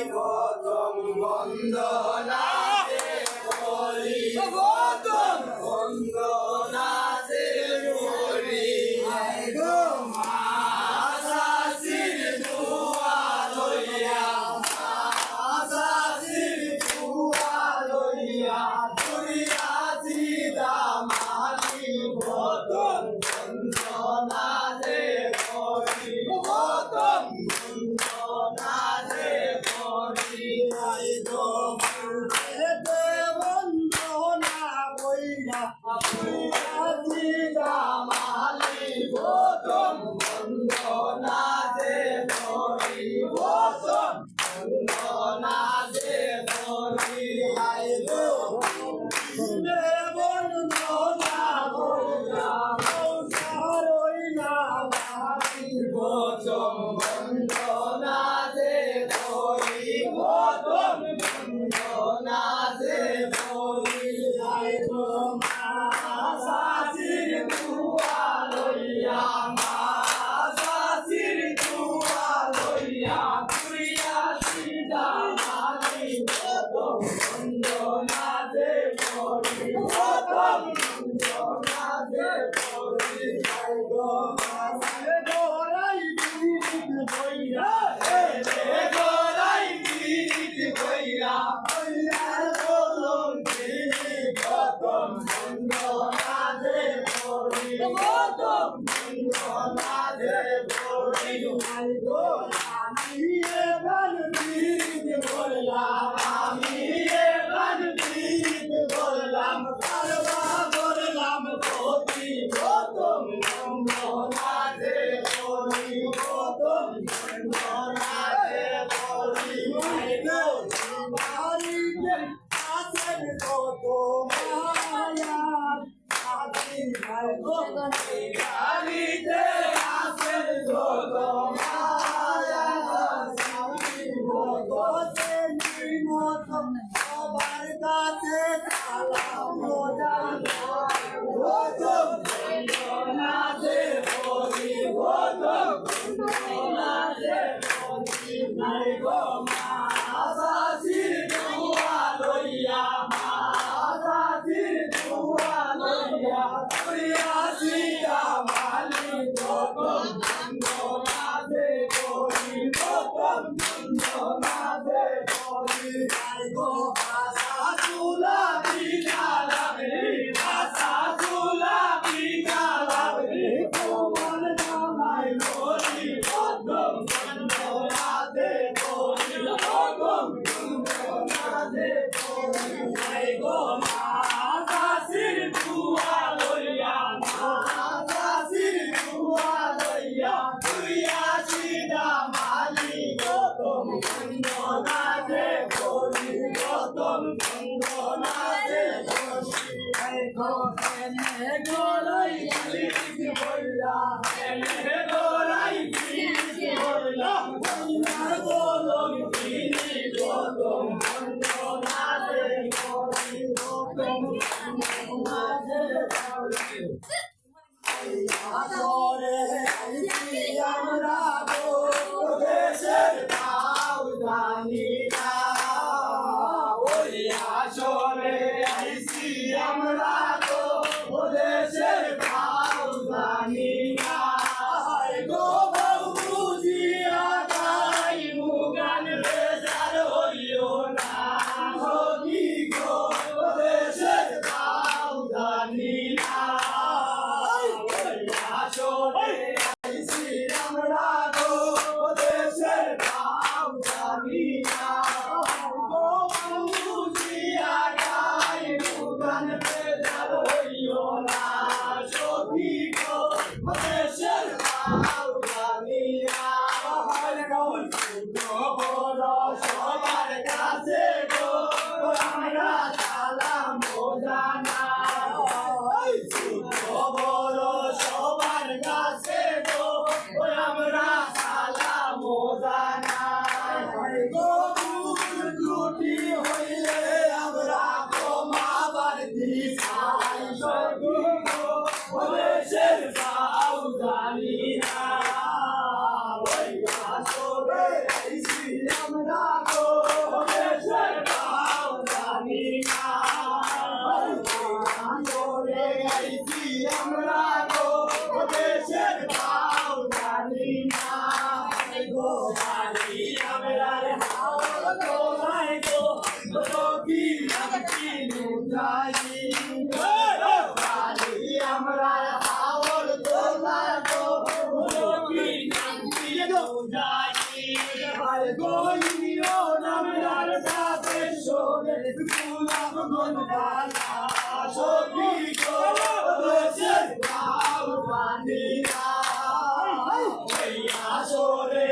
প্রথম বন্দনা করি প্রথম বন্দনা করি গো মা শাশির দুয়া লইয়া শাশির দুয়া লইয়া দুরিয়া সীতা মালি প্রথম বন্দনা করি প্রথম বন্দনা করি গো বন্দনা বইলা সীতা মালি প্রথম বন্দনা করি প্রথম বন্দনা করি গো বন্দনা বইলা প্রথম বন্দনা করি প্রথম বন্দনা করি গো মা শাশির দুয়া লইয়া মা শাশির দুয়া লইয়া দুরিয়া সীতা মালি প্রথম বন্দনা করি প্রথম বন্দনা করি গো মা গোরাই বিরিত বইরা গোরাই বিরিত বইরা বলুন প্রথম বন্দনা করি প্রথম বন্দনা করি গো আমি এবার বিরিত বললাম আমি এবার বিরিত বললাম কারবা বললাম প্রতি প্রথম বন্দনা করি প্রথম বন্দনা করি গো বাড়িতে আসেন কত মায়া আদি ভাই গো বাড়িতে আসেন কত মায়া সাথী গো মতম সবার কাছে সালাম জানাই প্রথম বন্দনা করি প্রথম বন্দনা করি গো মা শাশির দুয়া লইয়া মা শাশির দুয়া লইয়া দুরিয়া সীতা মালি প্রথম বন্দনা করি প্রথম বন্দনা করি গো আশা তুলা বিনা লাগলি আশা তুলা বিনা লাগলি তোমার নামাই করি প্রথম বন্দনা করি প্রথম বন্দনা করি গো মা শাশির দুয়া লইয়া মা শাশির দুয়া লইয়া দুরিয়া সীতা মালি প্রথম বন্দনা করি প্রথম বন্দনা করি গো এনে গোরাই বিরিত বইলা এনে গোরাই বিরিত বইলা বইলা বলুন তিনি প্রথম বন্দনা করি প্রথম বন্দনা করি আসরে আইছি আমরা গো দেশের পাও জানি না ওই আসরে আইছি আমরা গো দেশের পাও জানি না গো বাবুজি আগাই মুগান বেজার হইও হায় গলিও নামের সাথে শোনে গোলাপ গন্ধালা সখী গো দেশের গাও গানিরা ওই আসরে